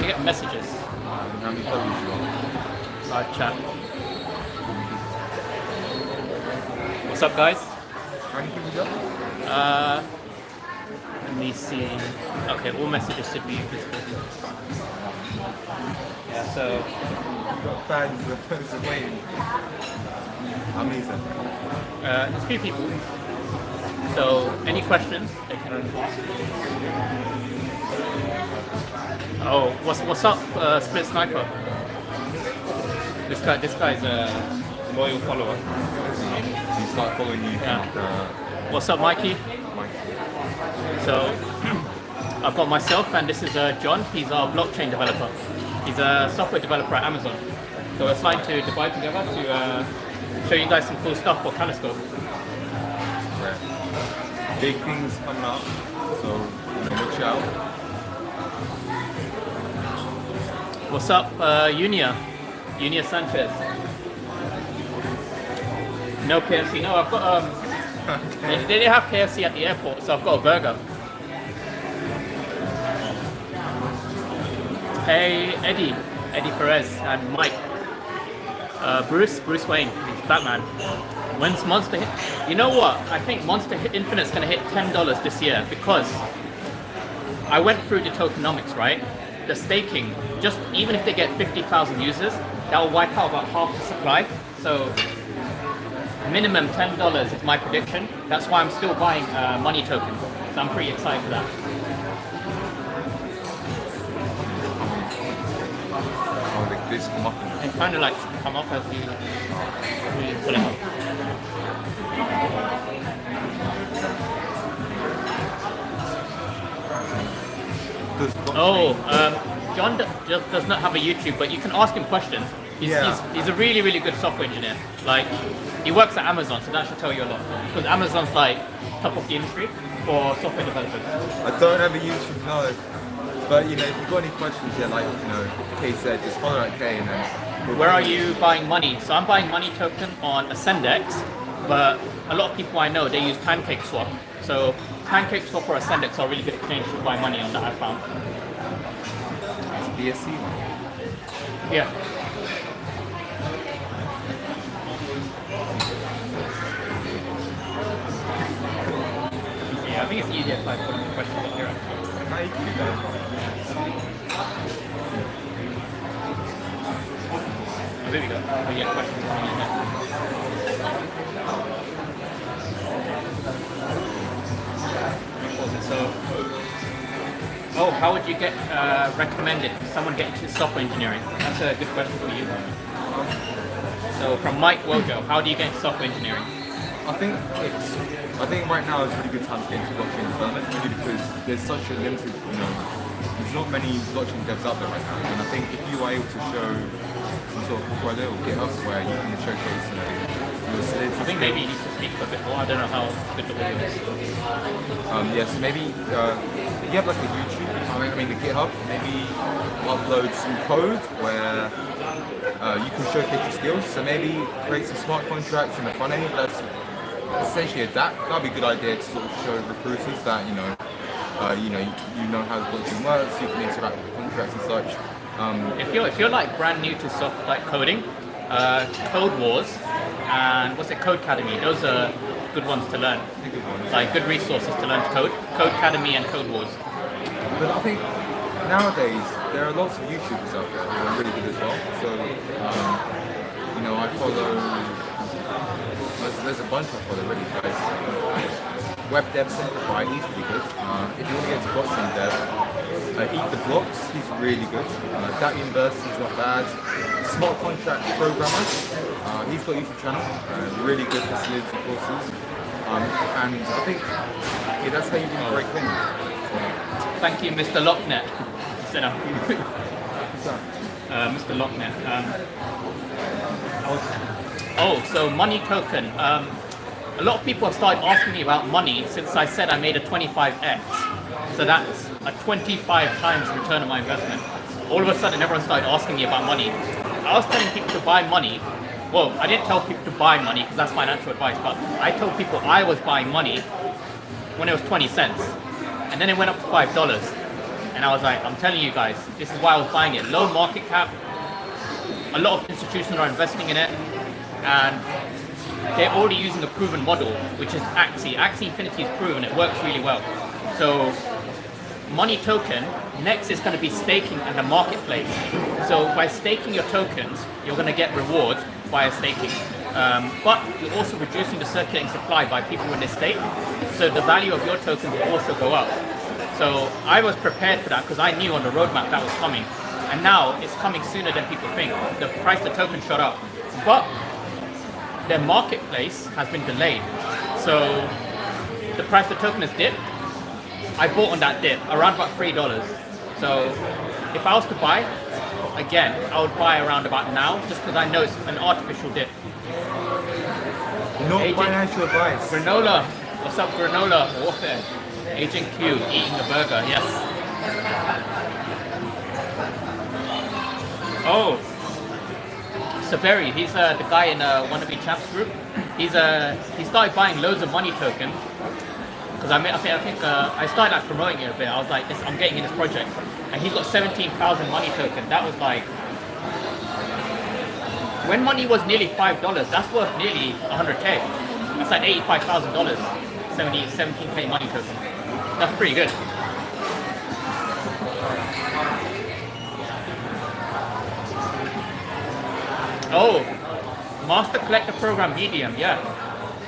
can get messages. How many followers you got? Live chat. What's up, guys? How many people you got? Let me see. Okay, all messages should be visible. Yeah, so You've got fans that are waiting. How many is that? there's a few people. So, any questions? They can ask. Oh, what's up, Split Sniper? This guy's a loyal follower. He started following you. Yeah. What's up, Mikey? Mike. So, I've got myself, and this is John. He's our blockchain developer. He's a software developer at Amazon. So we're flying to Dubai together to show you guys some cool stuff for Kaloscope. Right. Big things coming up, so watch out. What's up, Unia Sanchez? No KFC. No, I've got they didn't have KFC at the airport, so I've got a burger. Hey, Eddie Perez and Mike. Bruce Wayne, he's Batman. When's Monster hit? You know what? I think Monster Infinite's gonna hit $10 this year because I went through the tokenomics, right? The staking, just even if they get 50,000 users, that will wipe out about half the supply. So minimum $10 is my prediction. That's why I'm still buying MONI tokens. So I'm pretty excited for that. Oh, like this come up. And kind of like come up as you pull it up. John just does not have a YouTube, but you can ask him questions. He's a really, really good software engineer. Like, he works at Amazon, so that should tell you a lot. Because Amazon's like top of the industry for software developers. I don't have a YouTube, no. But if you've got any questions, like Kay said, just follow at Kay and then. Where are you buying MONI? So I'm buying MONI token on Ascendex, but a lot of people I know, they use PancakeSwap. So PancakeSwap or Ascendex are really good exchange to buy MONI on that I found. DSC? Yeah. I think it's easier if I put the questions up here actually. How you can do that? Oh, there we go. Oh yeah, questions coming in there. What was it? So, how would you get recommended someone get into software engineering? That's a good question for you. So from Mike Wojo, how do you get into software engineering? I think right now is a really good time to get into blockchain development, really because there's such a limited, there's not many blockchain devs out there right now. And I think if you are able to show some sort of portfolio or GitHub where you can showcase, your solidity. I think maybe you need to speak a bit more. I don't know how good the audio is. Yes, maybe you have like a YouTube, the GitHub, maybe upload some code where you can showcase your skills. So maybe create some smart contracts in the front end. That's essentially that would be a good idea to sort of show recruiters that you know how the blockchain works. You can interact with the contracts and such. If you're like brand new to coding, Code Wars and Code Academy, those are good ones to learn. Like good resources to learn to code. Code Academy and Code Wars. But I think nowadays there are lots of YouTubers out there who are really good as well. So I follow. There's a bunch I follow really guys. Web Dev Simplified, he's really good. If you want to get into blockchain dev, Eat the Blocks, he's really good. That University's not bad. Smart Contract Programmer, he's got a YouTube channel, really good for solidity courses. And I think that's how you can break in. Thank you, Mr. Locknet. Sit down. Mr. Locknet. So MONI token. A lot of people have started asking me about MONI since I said I made a 25x. So that's a 25 times return on my investment. All of a sudden, everyone started asking me about MONI. I was telling people to buy MONI. Well, I didn't tell people to buy MONI because that's financial advice, but I told people I was buying MONI when it was 20 cents. And then it went up to $5. And I was like, I'm telling you guys, this is why I was buying it. Low market cap, a lot of institutions are investing in it, and they're already using a proven model, which is Axie. Axie Infinity is proven, it works really well. So MONI token, next is going to be staking in the marketplace. So by staking your tokens, you're going to get rewards via staking. But you're also reducing the circulating supply by people when they stake. So the value of your tokens will also go up. So I was prepared for that because I knew on the roadmap that was coming. And now it's coming sooner than people think. The price of the token shot up. But their marketplace has been delayed. So the price of the token has dipped. I bought on that dip, around about $3. So if I was to buy, again, I would buy around about now, just because I know it's an artificial dip. No financial advice. Granola. What's up, Granola? Warfare. Agent Q, eating the burger, yes. Oh. Saberi, he's the guy in Wannabe Champs group. He started buying loads of MONI token. Because I started like promoting it a bit. I was like, I'm getting in this project. And he's got 17,000 MONI token. That was like, when MONI was nearly $5, that's worth nearly 100K. That's like $85,000. 17K MONI token. That's pretty good. Oh, Master Collector Program Medium, yeah.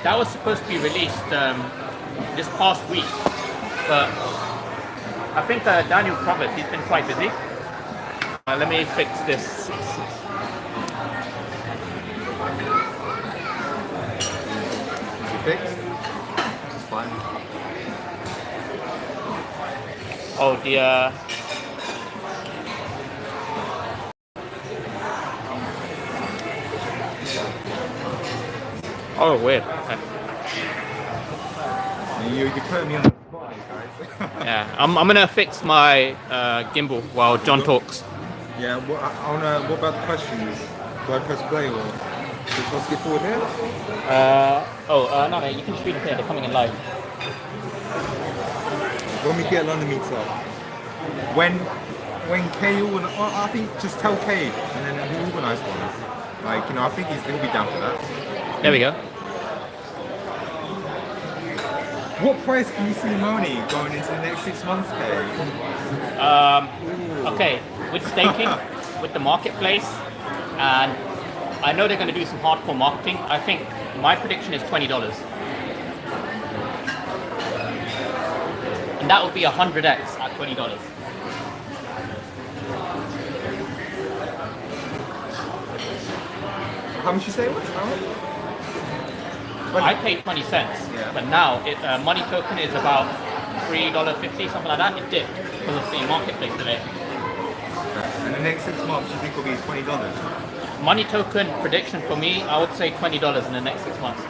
That was supposed to be released this past week, but I think Daniel covered. He's been quite busy. Let me fix this. Is it fixed? It's fine. Oh, the oh, weird. Okay. You're putting me on the spot, guys. Yeah, I'm gonna fix my gimbal while John talks. Yeah, what about the questions? Do I press play or should I skip forward here? No, you can just read them here. They're coming in live. When we get London meets up, when Kay I think just tell Kay and then he'll organise one. Like, I think he'll be down for that. There we go. What price can you see MONI going into the next 6 months, Kay? Okay, with staking, with the marketplace, and I know they're going to do some hardcore marketing. I think my prediction is $20. And that would be 100x at $20. How much you say it was? How much? I paid 20 cents, Yeah. but now MONI token is about $3.50, something like that. It dipped because of the marketplace today. And the next 6 months, you think will be $20? MONI token prediction for me, I would say $20 in the next 6 months.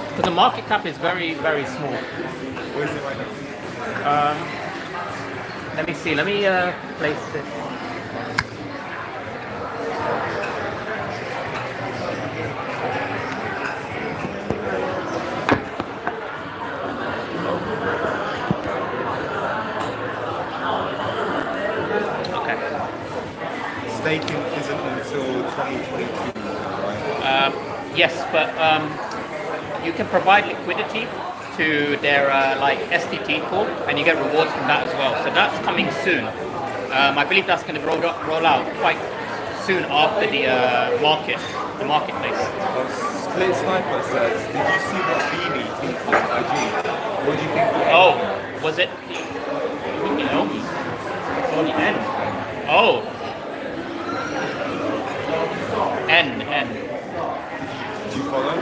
Because the market cap is very, very small. Where is it right now? Let me see, let me place this. Staking isn't until 2022, right? Yes, but you can provide liquidity to their like STT pool, and you get rewards from that as well. So that's coming soon. I believe that's going to roll out quite soon after the marketplace. Split Sniper says, did you see what BB tweeted on IG? What do you think? Oh, was it? Oh, the N. Oh. N. Did you follow?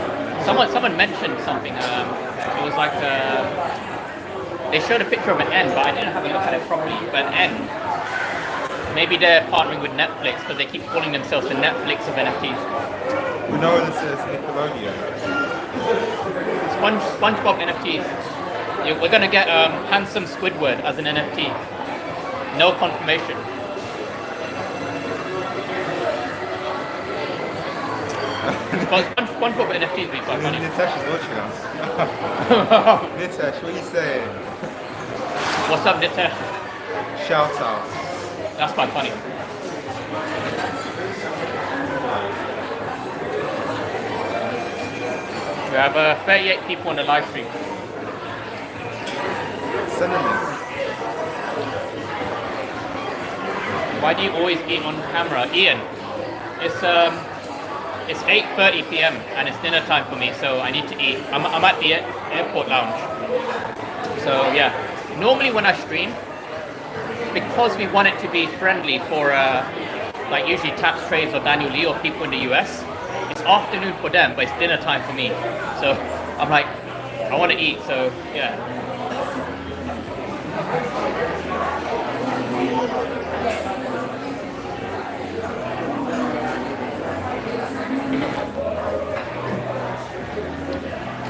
Someone mentioned something. It was like they showed a picture of an N, but I didn't have a look at it properly. But N, maybe they're partnering with Netflix because they keep calling themselves the Netflix of NFTs. We know this is Nickelodeon. SpongeBob NFTs. We're gonna get handsome Squidward as an NFT. No confirmation. SpongeBob NFTs would be quite funny. Nitesh is watching us. Nitesh, what are you saying? What's up, Nitesh? shout out. That's quite funny. We have 38 people on the live stream. Send a link. Why do you always eat on camera? Ian, it's 8:30 p.m. and it's dinner time for me, so I need to eat. I'm at the airport lounge. So yeah, normally when I stream, because we want it to be friendly for like usually Taps Trades or Daniel Lee or people in the US, it's afternoon for them, but it's dinner time for me. So I'm like, I want to eat, so yeah.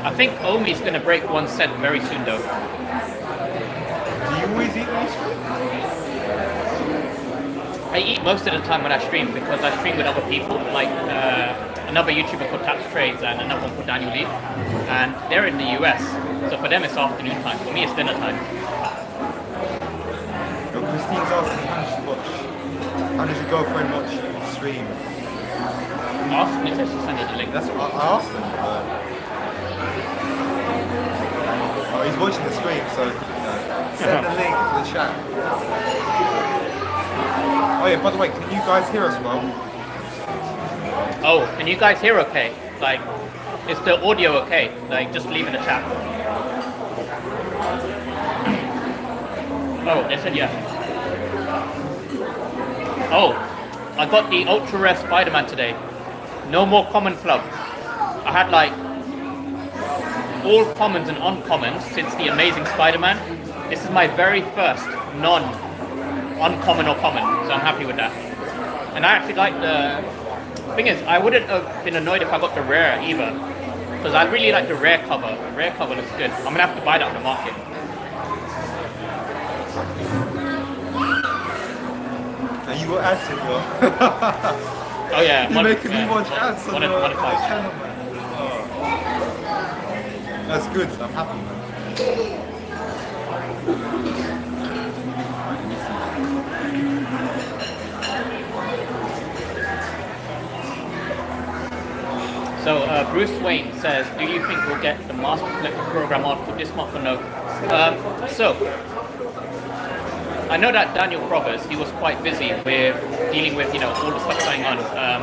I think OMI is going to break 1 cent very soon though. Do you always eat ice cream? I eat most of the time when I stream because I stream with other people, like another YouTuber called Taps Trades and another one called Daniel Lee, and they're in the US, so for them it's afternoon time. For me it's dinner time. Yo, Christine's asking how does your girlfriend watch stream? Ask Nick to send you the link. That's what I asked him. Oh, he's watching the stream, so send the link to the chat. Oh yeah, by the way, can you guys hear us well? Oh, can you guys hear okay? Like, is the audio okay? Like, just leave in the chat. Oh, they said yeah. Oh, I got the ultra rare Spider-Man today. No more common club. I had like all commons and uncommons since the Amazing Spider-Man. This is my very first non-uncommon or common, so I'm happy with that. And I actually like the thing is, I wouldn't have been annoyed if I got the rare either, because I really like the rare cover. The rare cover looks good. I'm gonna have to buy that on the market. And you got ads in your... Oh yeah, You're making me watch ads on your monetize. channel, man. Oh. That's good, I'm happy, man. So Bruce Wayne says, do you think we'll get the Master Collector program on for this month or no? So I know that Daniel Provis, he was quite busy with dealing with all the stuff going on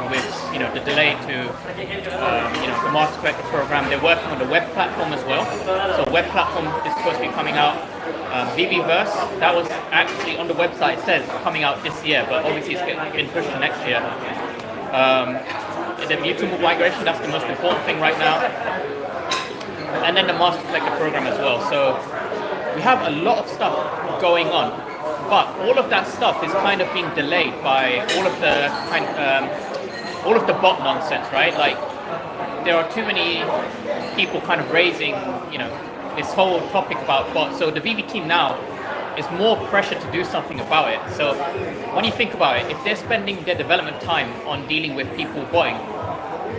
with the delay to the Master Collector program. They're working on the web platform as well. So web platform is supposed to be coming out. VVverse, that was actually on the website, it says coming out this year, but obviously it's been pushed to next year. The mutable migration, that's the most important thing right now. And then the Master Collector program as well. So we have a lot of stuff going on, but all of that stuff is kind of being delayed by all of the bot nonsense, right? Like there are too many people kind of raising, this whole topic about bots. So the VV team now is more pressure to do something about it. So when you think about it, if they're spending their development time on dealing with people botting,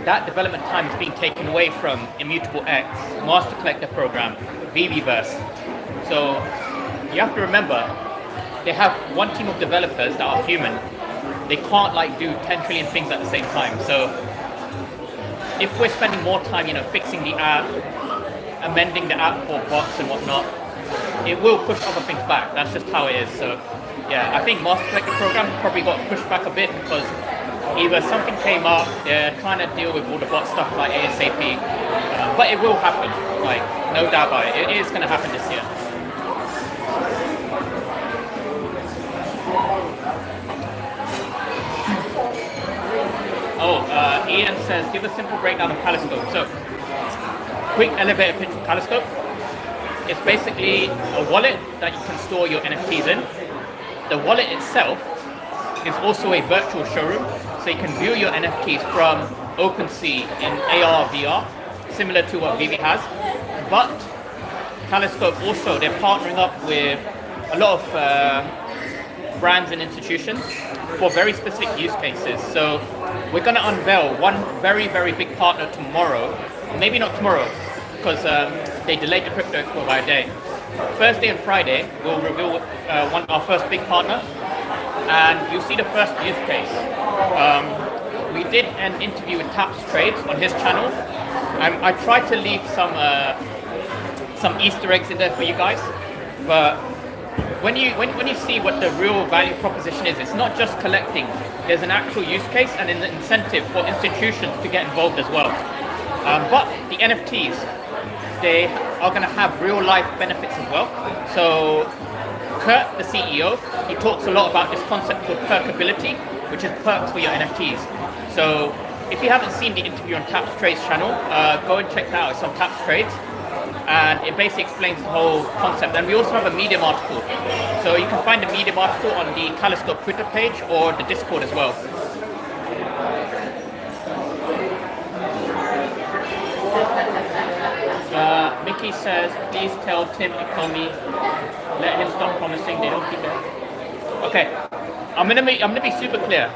that development time is being taken away from Immutable X, Master Collector program, VVverse. So you have to remember, they have one team of developers that are human. They can't do 10 trillion things at the same time. So if we're spending more time, fixing the app, amending the app for bots and whatnot, it will push other things back. That's just how it is. So yeah, I think Master Collector program probably got pushed back a bit because either something came up, they're trying to deal with all the bot stuff like ASAP, but it will happen, no doubt about it. It is going to happen this year. Oh, Ian says, give a simple breakdown of Kaloscope. So, quick elevator pitch of Kaloscope. It's basically a wallet that you can store your NFTs in. The wallet itself is also a virtual showroom, so you can view your NFTs from OpenSea in AR, VR, similar to what Vivi has. But Kaloscope also, they're partnering up with a lot of brands and institutions for very specific use cases. So we're going to unveil one very, very big partner tomorrow. Maybe not tomorrow, because they delayed the crypto expo by a day. Thursday and Friday, we'll reveal our first big partner, and you'll see the first use case. We did an interview with Taps Trades on his channel, and I tried to leave some Easter eggs in there for you guys. But when you see what the real value proposition is, it's not just collecting. There's an actual use case and an incentive for institutions to get involved as well. But the NFTs, they are going to have real life benefits as well. So Kurt, the CEO, he talks a lot about this concept called perkability, which is perks for your NFTs. So if you haven't seen the interview on Taps Trades channel, go and check that out. It's on Taps Trades, and it basically explains the whole concept. And we also have a Medium article. So you can find the Medium article on the Kaloscope Twitter page or the Discord as well. Mickey says, please tell Tim Ikomi, let him stop promising, they don't keep it. Okay, I'm gonna be super clear.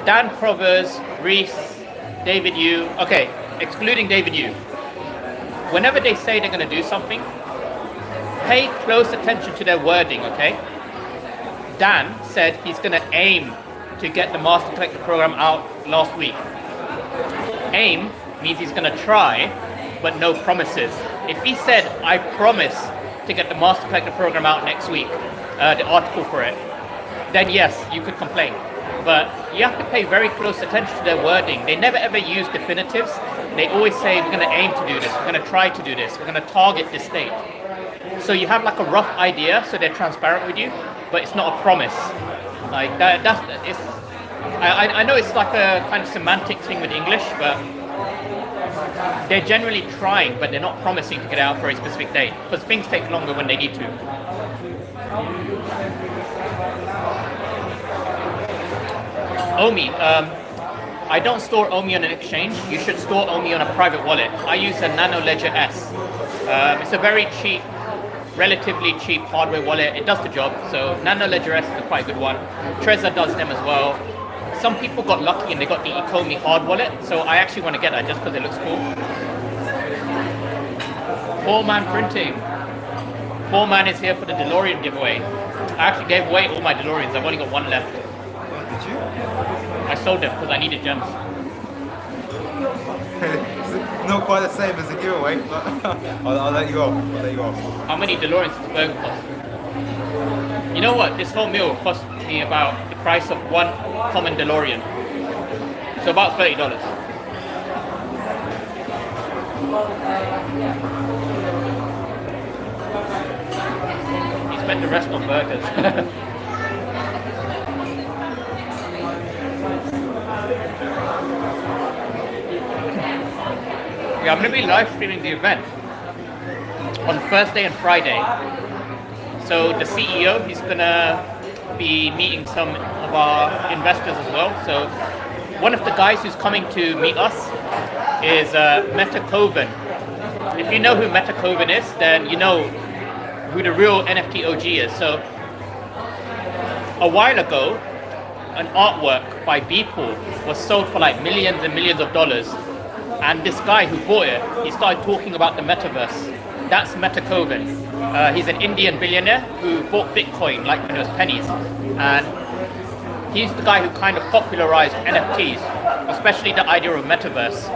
Dan Provers, Reese, David Yu, okay, excluding David Yu. Whenever they say they're gonna do something, pay close attention to their wording, okay? Dan said he's gonna aim to get the Master Collector program out last week. Aim means he's gonna try, but no promises. If he said, I promise to get the Master Collector program out next week, the article for it, then yes, you could complain. But you have to pay very close attention to their wording. They never ever use definitives. They always say, we're gonna aim to do this, we're gonna try to do this, we're gonna target this date. So you have like a rough idea, so they're transparent with you, but it's not a promise. Like I know it's like a kind of semantic thing with English, but they're generally trying, but they're not promising to get out for a specific date, because things take longer when they need to. OMI, I don't store OMI on an exchange. You should store OMI on a private wallet. I use a Nano Ledger S. It's a very cheap, relatively cheap hardware wallet. It does the job, so Nano Ledger S is a quite good one. Trezor does them as well. Some people got lucky and they got the Ikomi hard wallet, so I actually want to get that just because it looks cool. Poor Man Printing. Poor Man is here for the DeLorean giveaway. I actually gave away all my DeLoreans. I've only got one left. Did you? I sold them because I needed gems. Not quite the same as a giveaway, but I'll let you go. I'll let you go. How many DeLoreans does the burger cost? You know what? This whole meal cost me about the price of one common DeLorean. So about $30. He spent the rest on burgers. Yeah, I'm going to be live streaming the event on Thursday and Friday. So the CEO, he's going to be meeting some of our investors as well. So one of the guys who's coming to meet us is Meta Coven. If you know who Meta Coven is, then you know who the real NFT OG is. So a while ago, an artwork by Beeple was sold for like millions and millions of dollars. And this guy who bought it, he started talking about the metaverse. That's Meta Coven. He's an Indian billionaire who bought Bitcoin like when it was pennies. And he's the guy who kind of popularized NFTs, especially the idea of metaverse.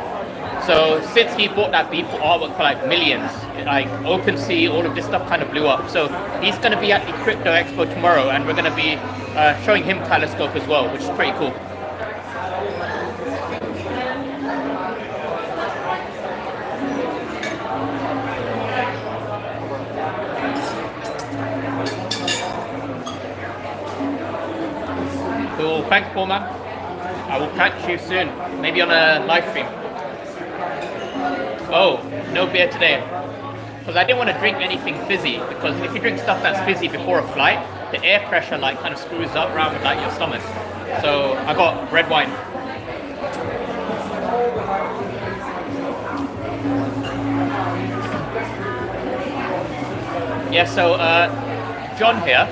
So since he bought that Beeple artwork for like millions, like OpenSea, all of this stuff kind of blew up. So he's going to be at the Crypto Expo tomorrow, and we're going to be showing him Kaloscope as well, which is pretty cool. Cool, thanks Paul man. I will catch you soon, maybe on a live stream. Oh, no beer today. Because I didn't want to drink anything fizzy, because if you drink stuff that's fizzy before a flight, the air pressure like kind of screws up around with like your stomach. So I got red wine. Yeah, so John here,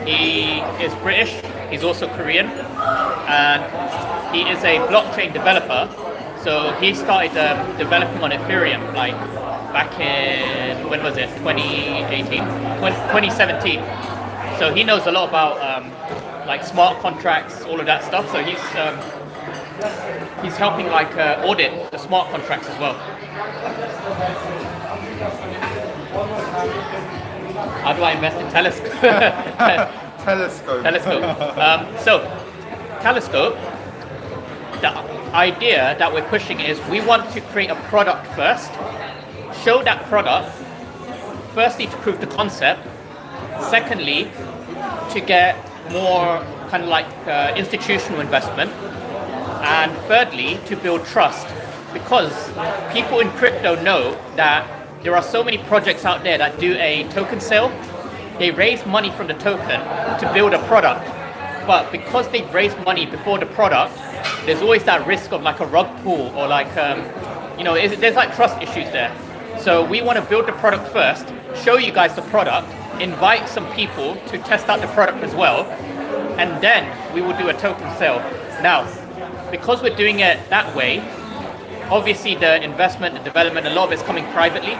he is British, he's also Korean, and he is a blockchain developer. So he started developing on Ethereum like back in, when was it, 2018, 2017. So he knows a lot about like smart contracts, all of that stuff. So he's helping like audit the smart contracts as well. How do I invest in Telescope? Telescope. So Kaloscope, the idea that we're pushing is we want to create a product first, show that product, firstly to prove the concept, secondly to get more kind of like institutional investment, and thirdly to build trust, because people in crypto know that there are so many projects out there that do a token sale. They raise money from the token to build a product, but because they've raised money before the product, there's always that risk of like a rug pull or like there's like trust issues there. So we want to build the product first, show you guys the product, invite some people to test out the product as well, and then we will do a token sale. Now, because we're doing it that way, obviously the investment, the development, a lot of it's coming privately.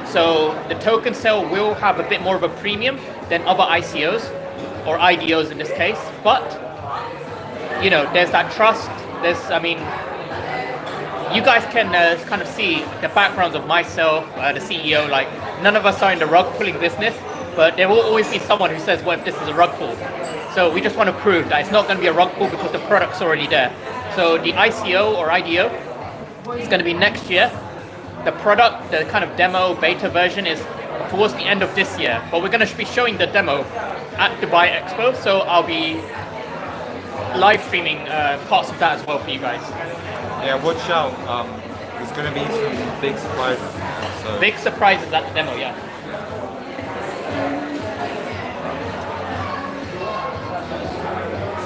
So the token sale will have a bit more of a premium than other ICOs or IDOs in this case. But, there's that trust. You guys can kind of see the backgrounds of myself, the CEO, like none of us are in the rug pulling business, but there will always be someone who says, well, if this is a rug pull. So we just want to prove that it's not going to be a rug pull because the product's already there. So the ICO or IDO is going to be next year. The product, the kind of demo beta version is towards the end of this year, but we're going to be showing the demo at Dubai Expo, so I'll be live streaming parts of that as well for you guys. Yeah, watch out. There's going to be some big surprises. So. Big surprises at the demo, yeah.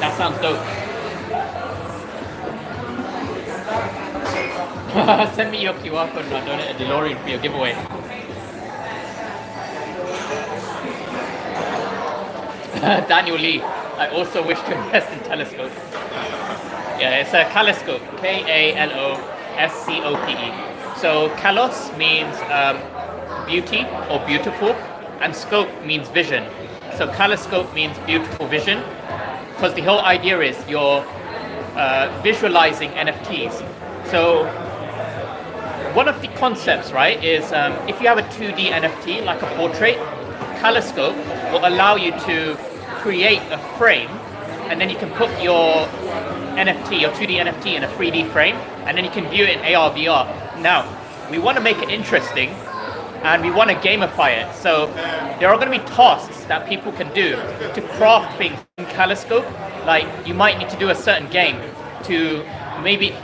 That sounds dope. Send me your QR code and I'll donate a DeLorean for your giveaway. Daniel Lee, I also wish to invest in Telescope. Yeah, it's a Kaloscope, Kaloscope. So Kalos means beauty or beautiful, and scope means vision. So Kaloscope means beautiful vision, because the whole idea is you're visualizing NFTs. So one of the concepts, right, is if you have a 2D NFT, like a portrait, Kaloscope will allow you to create a frame, and then you can put your NFT, your 2D NFT in a 3D frame, and then you can view it in AR, VR. Now, we want to make it interesting, and we want to gamify it. So there are going to be tasks that people can do to craft things in Kaloscope. Like you might need to do a certain game to maybe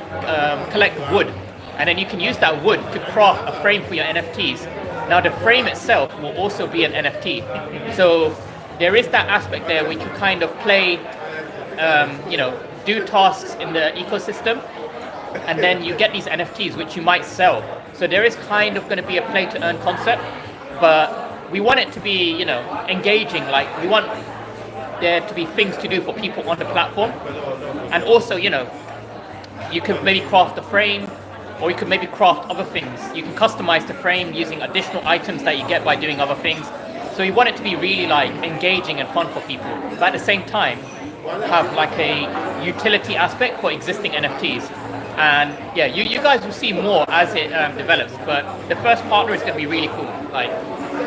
collect wood, and then you can use that wood to craft a frame for your NFTs. Now the frame itself will also be an NFT. So there is that aspect there. We can kind of play, do tasks in the ecosystem, and then you get these NFTs which you might sell. So there is kind of going to be a play to earn concept, but we want it to be, engaging. Like we want there to be things to do for people on the platform, and also, you can maybe craft the frame, or you can maybe craft other things. You can customize the frame using additional items that you get by doing other things. So we want it to be really like engaging and fun for people, but at the same time have like a utility aspect for existing NFTs. And yeah, you guys will see more as it develops, but the first partner is going to be really cool, like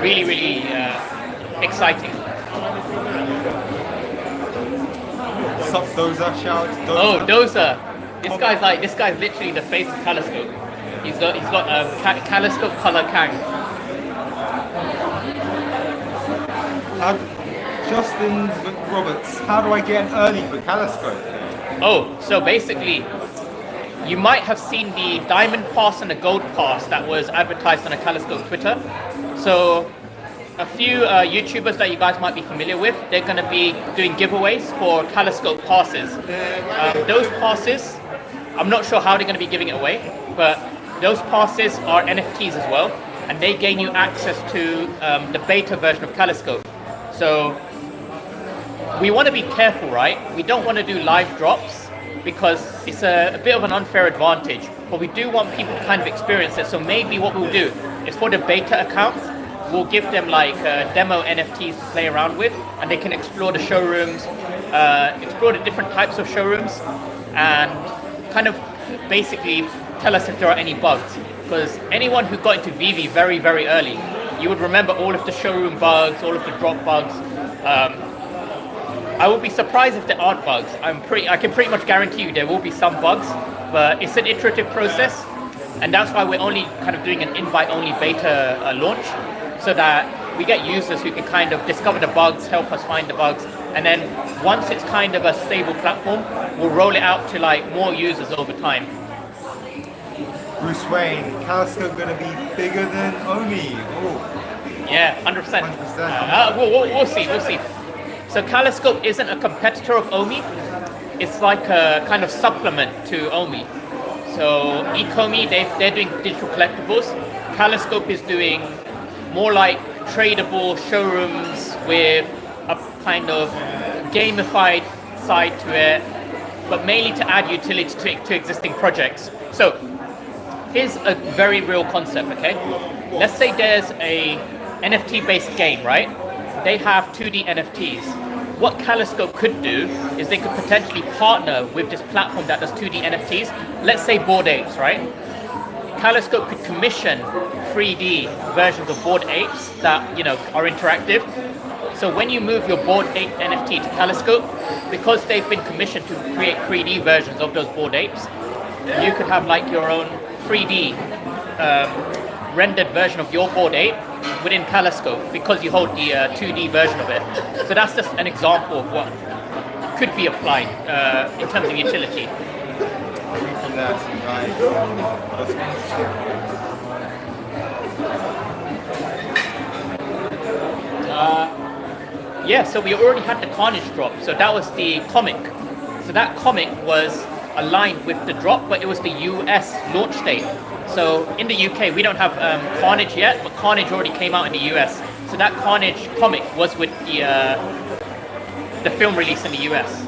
really, really exciting. Sup, Doza, shout. Doza. Oh, Doza. This guy's literally the face of Kaloscope. He's got Kaloscope color Kang. Justin Roberts, how do I get an early for Kaloscope? Oh, so basically, you might have seen the Diamond Pass and the Gold Pass that was advertised on a Kaloscope Twitter. So a few YouTubers that you guys might be familiar with, they're going to be doing giveaways for Kaloscope passes. Those passes, I'm not sure how they're going to be giving it away, but those passes are NFTs as well, and they gain you access to the beta version of Kaloscope. So we want to be careful, right? We don't want to do live drops because it's a bit of an unfair advantage, but we do want people to kind of experience it. So maybe what we'll do, It's for the beta accounts. We'll give them like demo NFTs to play around with, and they can explore the showrooms, explore the different types of showrooms, and kind of basically tell us if there are any bugs. Because anyone who got into VV very, very early, you would remember all of the showroom bugs, all of the drop bugs. I would be surprised if there aren't bugs. I can pretty much guarantee you there will be some bugs, but it's an iterative process, and that's why we're only kind of doing an invite-only beta launch, so that we get users who can kind of discover the bugs, help us find the bugs, and then once it's kind of a stable platform, we'll roll it out to like more users over time. Bruce Wayne, Kaloscope gonna be bigger than OMI. Oh. Yeah, 100%. 100%. We'll see. So Kaloscope isn't a competitor of OMI. It's like a kind of supplement to OMI. So Ecomi, they're doing digital collectibles. Kaloscope is doing more like tradable showrooms with a kind of gamified side to it, but mainly to add utility to existing projects. So here's a very real concept, okay? Let's say there's a NFT-based game, right? They have 2D NFTs. What Kaloscope could do is they could potentially partner with this platform that does 2D NFTs. Let's say Bored Apes, right? Kaloscope could commission 3D versions of Bored Apes that are interactive. So when you move your Bored Ape NFT to Kaloscope, because they've been commissioned to create 3D versions of those Bored Apes, you could have like your own 3D rendered version of your Bored Ape within Kaloscope because you hold the 2D version of it. So that's just an example of what could be applied in terms of utility. Yeah, so we already had the Carnage drop. So that was the comic. So that comic was aligned with the drop, but it was the US launch date. So in the UK, we don't have Carnage yet, but Carnage already came out in the US. So that Carnage comic was with the film release in the US.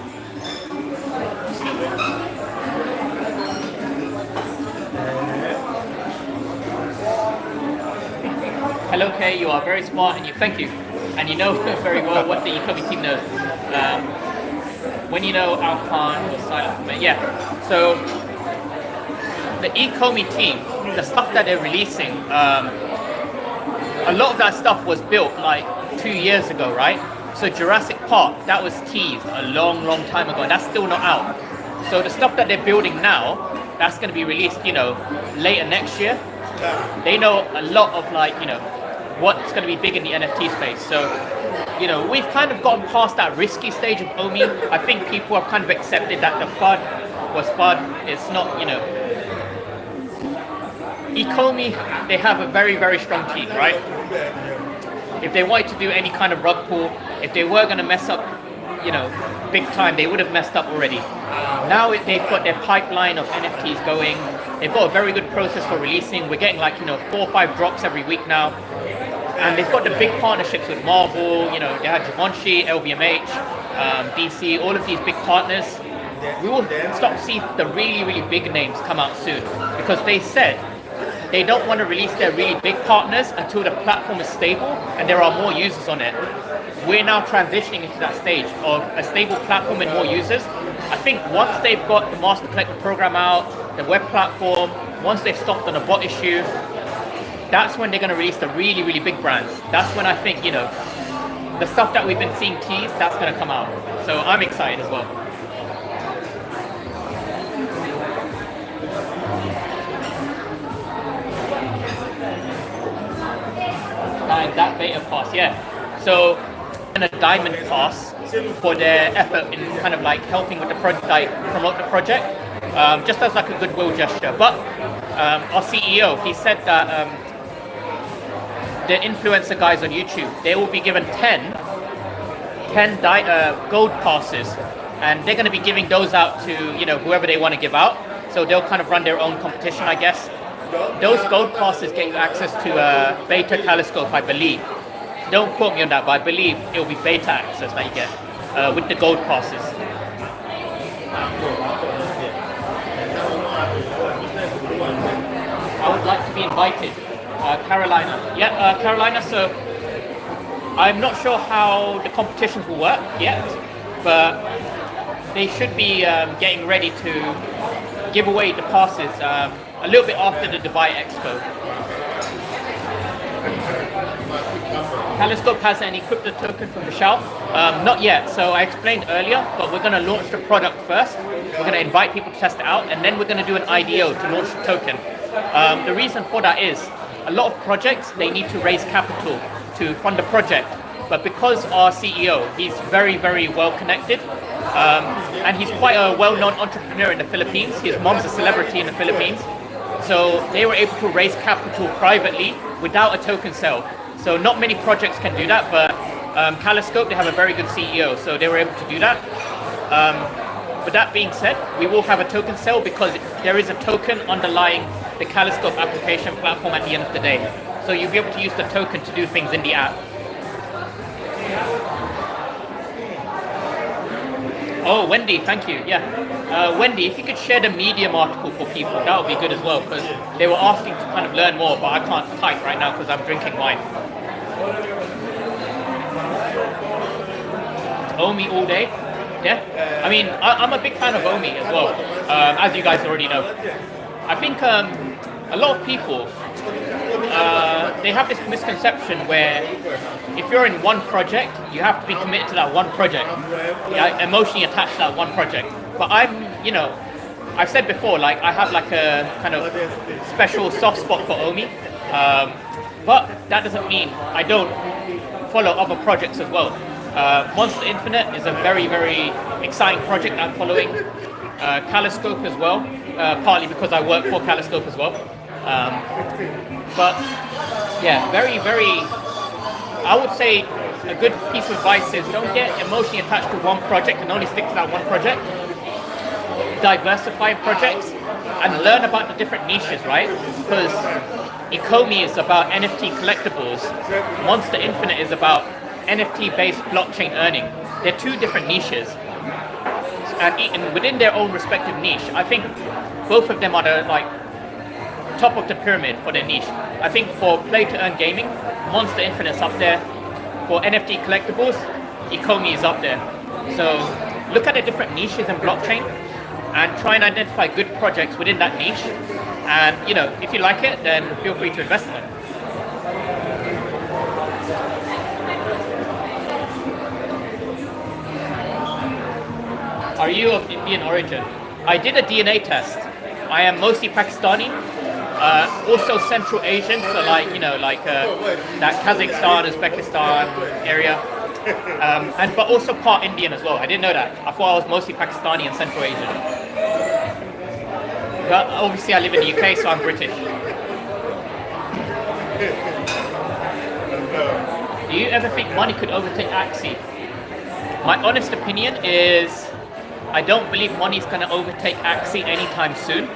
Hello, Kay. You are very smart, and thank you. And you know very well what the Ecomi team knows. When you know Alcon was silent for me, yeah. So the Ecomi team, the stuff that they're releasing, a lot of that stuff was built like 2 years ago, right? So Jurassic Park, that was teased a long, long time ago, and that's still not out. So the stuff that they're building now, that's going to be released, later next year. They know a lot of what's going to be big in the NFT space. So, we've kind of gotten past that risky stage of OMI. I think people have kind of accepted that the FUD was FUD. It's not, Ecomi, they have a very, very strong team, right? If they wanted to do any kind of rug pull, if they were going to mess up, big time, they would have messed up already. Now they've got their pipeline of NFTs going. They've got a very good process for releasing. We're getting 4 or 5 drops every week now. And they've got the big partnerships with Marvel, they had Givenchy, LVMH, DC, all of these big partners. We will start to see the really, really big names come out soon, because they said they don't want to release their really big partners until the platform is stable and there are more users on it. We're now transitioning into that stage of a stable platform and more users. I think once they've got the Master Collector program out, the web platform, once they've stopped on a bot issue, that's when they're going to release the really, really big brands. That's when I think, the stuff that we've been seeing teased, that's going to come out. So I'm excited as well. And that beta pass, yeah. So, and a diamond pass for their effort in kind of helping with the project, promote the project, just as a goodwill gesture. But our CEO, he said that the influencer guys on YouTube, they will be given 10 gold passes, and they're going to be giving those out to whoever they want to give out. So they'll kind of run their own competition, I guess. Those gold passes get you access to beta Kaloscope, I believe. Don't quote me on that, but I believe it will be beta access that you get with the gold passes. I would like to be invited. Carolina. Yeah, Carolina. So I'm not sure how the competitions will work yet, but they should be getting ready to give away the passes a little bit after the Dubai Expo. Kaloscope has any crypto token from the shelf? Not yet. So I explained earlier, but we're going to launch the product first. We're going to invite people to test it out, and then we're going to do an IDO to launch the token. The reason for that is a lot of projects, they need to raise capital to fund the project. But because our CEO, he's very, very well connected, and he's quite a well-known entrepreneur in the Philippines. His mom's a celebrity in the Philippines. So they were able to raise capital privately without a token sale. So not many projects can do that, but Kaloscope, they have a very good CEO, so they were able to do that. But that being said, we will have a token sale because there is a token underlying the Kaloscope application platform at the end of the day. So you'll be able to use the token to do things in the app. Oh, Wendy, thank you. Yeah. Wendy, if you could share the Medium article for people, that would be good as well, because they were asking to kind of learn more, but I can't type right now because I'm drinking wine. OMI all day. Yeah. I mean, I'm a big fan of OMI as well, as you guys already know. I think a lot of people, they have this misconception where if you're in one project, you have to be committed to that one project, emotionally attached to that one project. But I've said before, like I have like a kind of special soft spot for OMI, but that doesn't mean I don't follow other projects as well. Monster Infinite is a very, very exciting project I'm following. Kaloscope as well, partly because I work for Kaloscope as well. But yeah, very, very, I would say a good piece of advice is don't get emotionally attached to one project and only stick to that one project. Diversify projects and learn about the different niches, right? Because Ecomi is about NFT collectibles, Monster Infinite is about NFT-based blockchain earning. They're two different niches. And within their own respective niche, I think both of them are the top of the pyramid for their niche. I think for play-to-earn gaming, Monster Infinite's up there. For NFT collectibles, Ecomi is up there. So look at the different niches in blockchain and try and identify good projects within that niche. And if you like it, then feel free to invest in it. Are you of Indian origin? I did a DNA test. I am mostly Pakistani, also Central Asian, so that Kazakhstan, Uzbekistan area, but also part Indian as well. I didn't know that. I thought I was mostly Pakistani and Central Asian. But obviously I live in the UK, so I'm British. Do you ever think money could overtake Axie? My honest opinion is I don't believe money is going to overtake Axie anytime soon.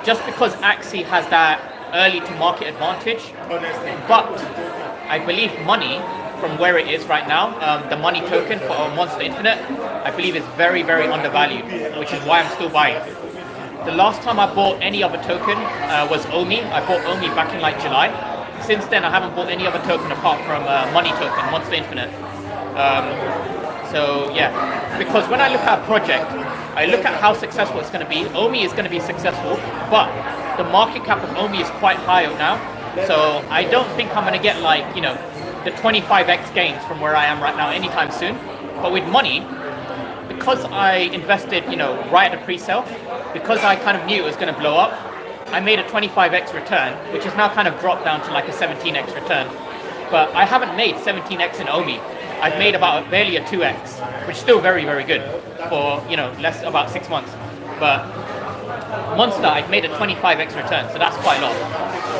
Just because Axie has that early to market advantage. But I believe money, from where it is right now, the money token for Monster Infinite, I believe is very, very undervalued, which is why I'm still buying. The last time I bought any other token was OMI. I bought OMI back in July. Since then, I haven't bought any other token apart from money token, Monster Infinite. So yeah, because when I look at a project, I look at how successful it's going to be. OMI is going to be successful, but the market cap of OMI is quite high now. So I don't think I'm going to get the 25x gains from where I am right now anytime soon. But with money, because I invested, right at the pre-sale, because I kind of knew it was going to blow up, I made a 25x return, which has now kind of dropped down to a 17x return. But I haven't made 17x in OMI. I've made barely a 2x, which is still very, very good for, about 6 months. But Monster, I've made a 25x return, so that's quite a lot.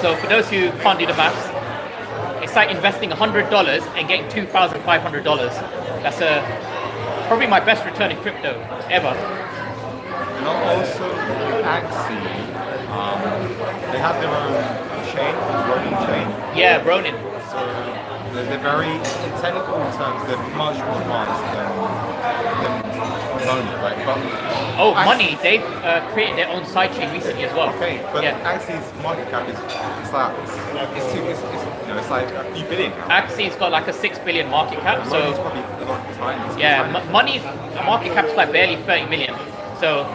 So for those who can't do the maths, it's like investing $100 and getting $2,500. That's probably my best return in crypto ever. And also Axie, they have their own chain, Ronin chain. Yeah, Ronin. So they're very, in technical terms, they're much more advanced than MONI, right? But Oh, MONI, they've created their own sidechain recently as well. okay, but yeah. Axie's market cap is it's like a few billion now. Axie's got like a 6 billion market cap, MONI's so probably a lot tiny. yeah, MONI's market cap's like barely 30 million. So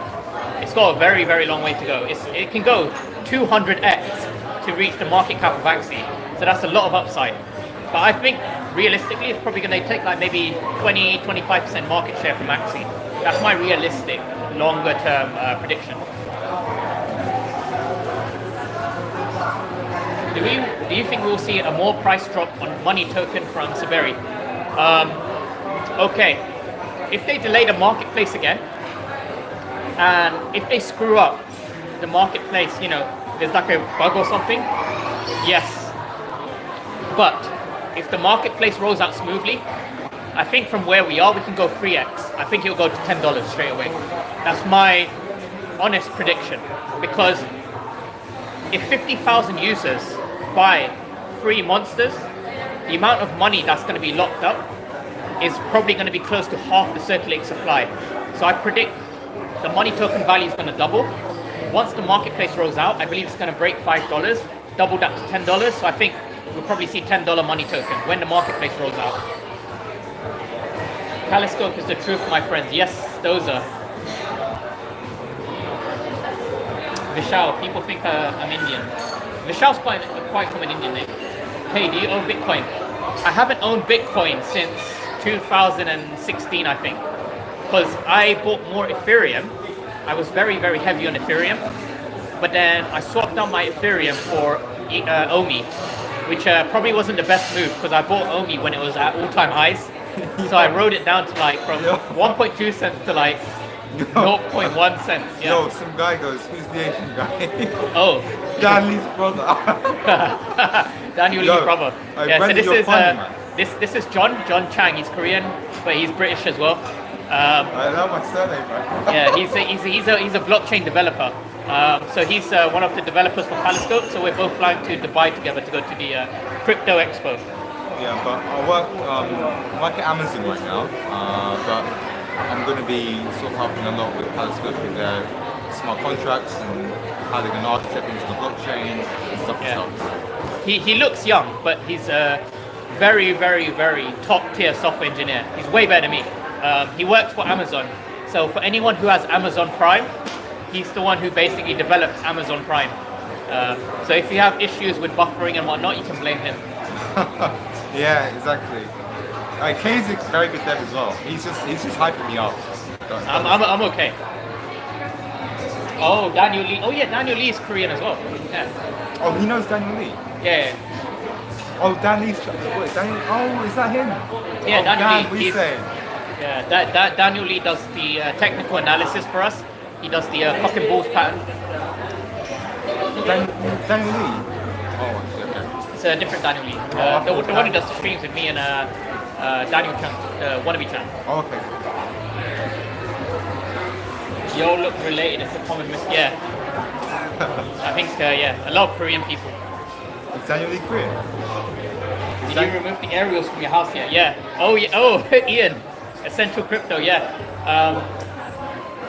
it's got a very, very long way to go. It can go 200x to reach the market cap of Axie. So that's a lot of upside. But I think realistically, it's probably going to take like maybe 20-25% market share from Axie. That's my realistic, longer term prediction. Do you think we will see a more price drop on MONI token from Saberi? Okay, if they delay the marketplace again, and if they screw up the marketplace, there's like a bug or something, yes. But if the marketplace rolls out smoothly, I think from where we are, we can go 3x. I think it'll go to $10 straight away. That's my honest prediction. Because if 50,000 users buy 3 monsters, the amount of money that's going to be locked up is probably going to be close to half the circulating supply. So I predict the MONI token value is going to double. Once the marketplace rolls out, I believe it's going to break $5, double that to $10. So I think we'll probably see $10 MONI token when the marketplace rolls out. Kaloscope is the truth, my friends. Yes, those are. Vishal, people think I'm Indian. Vishal's quite common Indian name. Hey, do you own Bitcoin? I haven't owned Bitcoin since 2016, I think. Because I bought more Ethereum. I was very, very heavy on Ethereum. But then I swapped out my Ethereum for OMI, which probably wasn't the best move because I bought OMI when it was at all-time highs. So I rode it down to like from 1.2 cents to like 0.1 cents. Yeah. Yo, some guy goes, who's the Asian guy? Oh. Danny's brother. Daniel Lee's brother. Yeah, so this is John Chang. He's Korean, but he's British as well. I love my surname, man. Yeah, he's a blockchain developer. So he's one of the developers for Kaloscope. So we're both flying to Dubai together to go to the crypto expo. Yeah, but I work at Amazon right now, but I'm going to be sort of helping a lot with Kaloscope with their smart contracts and how they're going to architect into the blockchain and stuff. Yeah. He looks young, but he's a very, very, very top tier software engineer. He's way better than me. He works for Amazon. So for anyone who has Amazon Prime, he's the one who basically develops Amazon Prime. So if you have issues with buffering and whatnot, you can blame him. Yeah, exactly. Kay's a very good dev as well. He's just hyping me up. I'm okay. Oh, Daniel Lee. Oh yeah, Daniel Lee is Korean as well. Yeah. Oh, he knows Daniel Lee? Yeah. Oh, Dan Lee's... Wait, Daniel... Oh, is that him? Yeah, oh, Daniel Dan, Lee. What are you saying? Yeah, Daniel Lee does the technical analysis for us. He does the cock and balls pattern. Daniel Lee? Oh, okay. It's a different Daniel Lee. The one who does the streams with me and Daniel Chan, Wannabe Chan. Oh, okay. You all look related. It's a common mistake. Yeah. I think, a lot of Korean people. Is Daniel Lee Korean? Did you remove the aerials from your house yet? Yeah. Oh, yeah. Oh, Ian. Essential Crypto. Yeah.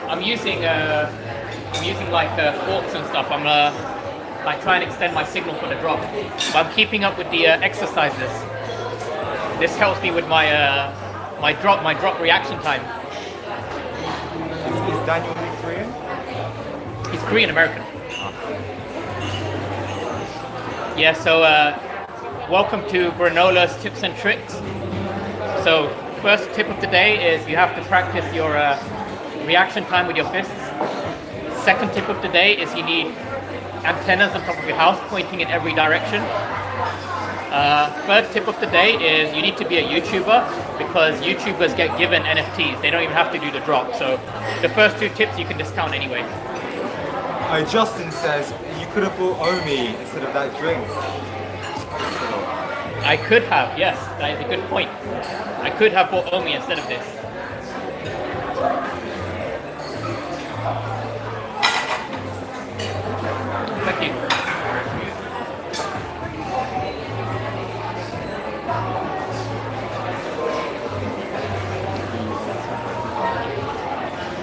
I'm using like forks and stuff. I'm like trying to extend my signal for the drop. But I'm keeping up with the exercises. This helps me with my my drop reaction time. Is Daniel Lee Korean? He's Korean American. Yeah, so welcome to Granola's tips and tricks. So first tip of the day is you have to practice your reaction time with your fists. Second tip of the day is you need antennas on top of your house pointing in every direction. Third tip of the day is you need to be a YouTuber because YouTubers get given NFTs. They don't even have to do the drop. So the first 2 tips you can discount anyway. Justin says you could have bought OMI instead of that drink. I could have, yes, that is a good point. I could have bought OMI instead of this. Thank you.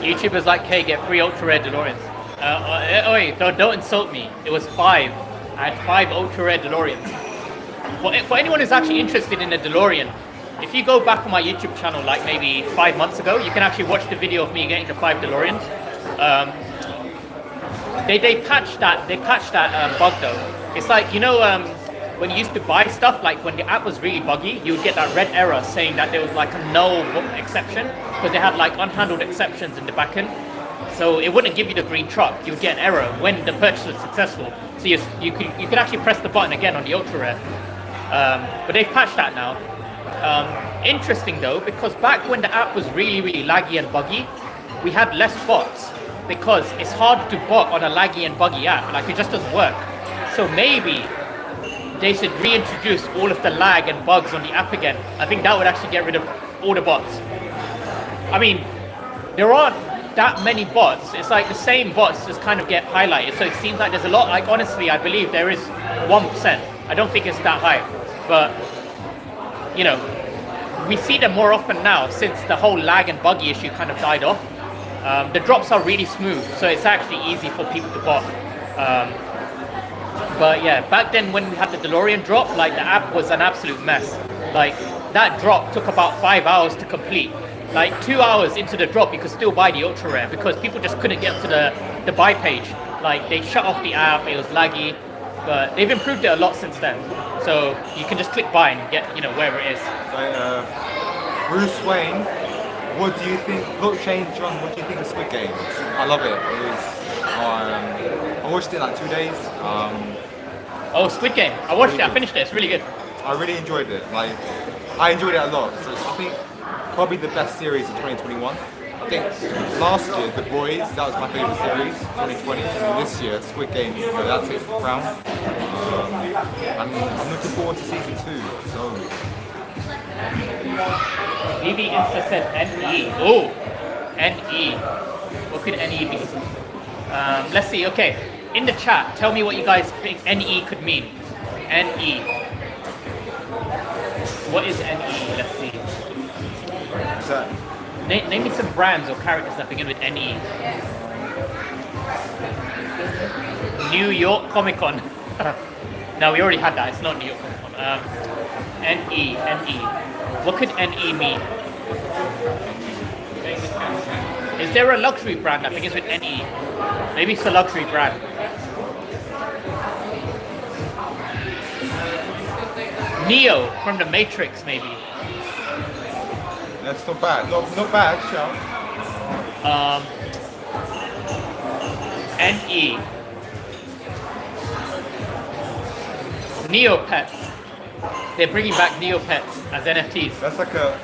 YouTubers like K get free ultra rare DeLoreans. Wait, don't insult me. It was 5. I had 5 ultra rare DeLoreans. Well, for anyone who's actually interested in a DeLorean, if you go back on my YouTube channel like maybe 5 months ago, you can actually watch the video of me getting the 5 DeLoreans. They patched that bug though. It's like, you know, when you used to buy stuff, like when the app was really buggy, you would get that red error saying that there was like a null exception because they had like unhandled exceptions in the back end. So it wouldn't give you the green truck. You would get an error when the purchase was successful. So you could actually press the button again on the ultra rare. But they've patched that now. Interesting though, because back when the app was really laggy and buggy, we had less bots because it's hard to bot on a laggy and buggy app. Like, it just doesn't work. So maybe they should reintroduce all of the lag and bugs on the app again. I think that would actually get rid of all the bots. I mean, there aren't that many bots. It's like the same bots just kind of get highlighted. So it seems like there's a lot. Like, honestly, I believe there is 1%. I don't think it's that high. But, you know, we see them more often now since the whole lag and buggy issue kind of died off. The drops are really smooth, so it's actually easy for people to bot. But yeah, back then when we had the DeLorean drop, like the app was an absolute mess. Like that drop took about 5 hours to complete. Like 2 hours into the drop, you could still buy the ultra rare because people just couldn't get to the buy page. Like they shut off the app, it was laggy, but they've improved it a lot since then. So you can just click buy and get, you know, wherever it is. Bruce Wayne, what do you think? Blockchain John, what do you think of Squid Games? I love it. It was, I watched it like 2 days. Oh, Squid Game. I watched it. I finished it. It's really good. I really enjoyed it. Like, I enjoyed it a lot. So I think probably the best series of 2021. I think last year, The Boys, that was my favourite series, 2020. And this year, Squid Game, you know, that takes the crown. I'm looking forward to season 2. So. BB Insta said NE. Oh, NE. What could NE be? Let's see. Okay, in the chat, tell me what you guys think NE could mean. NE. What is NE? Let's see. Name me some brands or characters that begin with NE. New York Comic Con. No, we already had that. It's not New York Comic Con. NE. What could NE mean? Is there a luxury brand that begins with NE? Maybe it's a luxury brand. Neo from the Matrix, maybe. That's not bad. Not bad, Sean. NE. Neopets. They're bringing back Neopets as NFTs. That's like a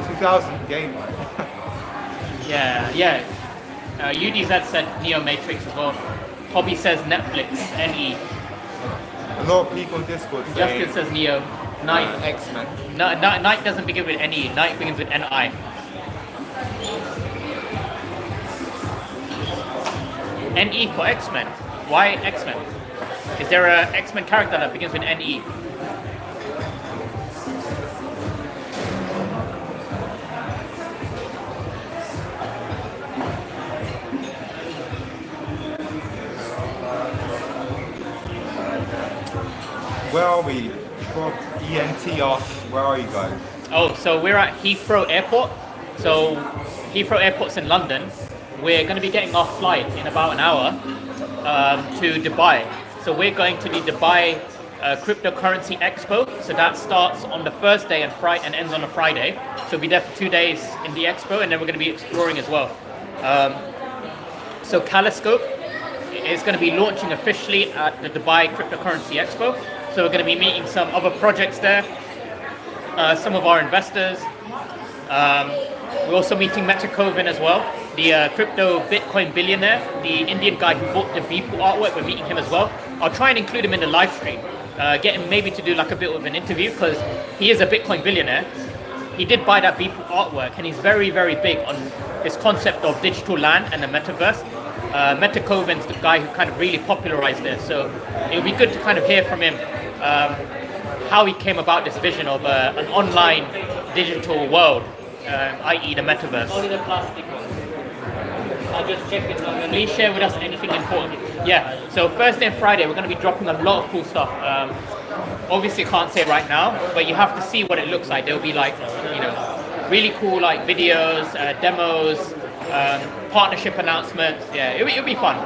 2000 game. Yeah. UDZ said Neo Matrix as well. Hobby says Netflix, NE. A lot of people on Discord say... Justin says Neo. Night. X-Men. No, Night doesn't begin with NE. Night begins with NI. NE for X-Men. Why X-Men? Is there a X-Men character that begins with NE? Where are we? ENT asks, where are you guys? Oh, so we're at Heathrow Airport. So Heathrow Airport's in London. We're going to be getting our flight in about an hour to Dubai. So we're going to the Dubai Cryptocurrency Expo. So that starts on the first day and ends on a Friday. So we'll be there for 2 days in the Expo, and then we're going to be exploring as well. So Kaloscope is going to be launching officially at the Dubai Cryptocurrency Expo. So we're going to be meeting some other projects there, some of our investors. We're also meeting Meta Kovan as well, the crypto Bitcoin billionaire, the Indian guy who bought the Beeple artwork. We're meeting him as well. I'll try and include him in the live stream, get him maybe to do like a bit of an interview because he is a Bitcoin billionaire. He did buy that Beeple artwork and he's very big on this concept of digital land and the metaverse. Meta Kovan's the guy who kind of really popularized this, so it would be good to kind of hear from him how he came about this vision of an online digital world, i.e. the metaverse. Only the plastic one. I'll just check it on your Please share with us anything important. Yeah, so Thursday and Friday we're going to be dropping a lot of cool stuff. Obviously can't say right now, but you have to see what it looks like. There'll be like, you know, really cool like videos, demos, partnership announcements. Yeah, it'll be fun.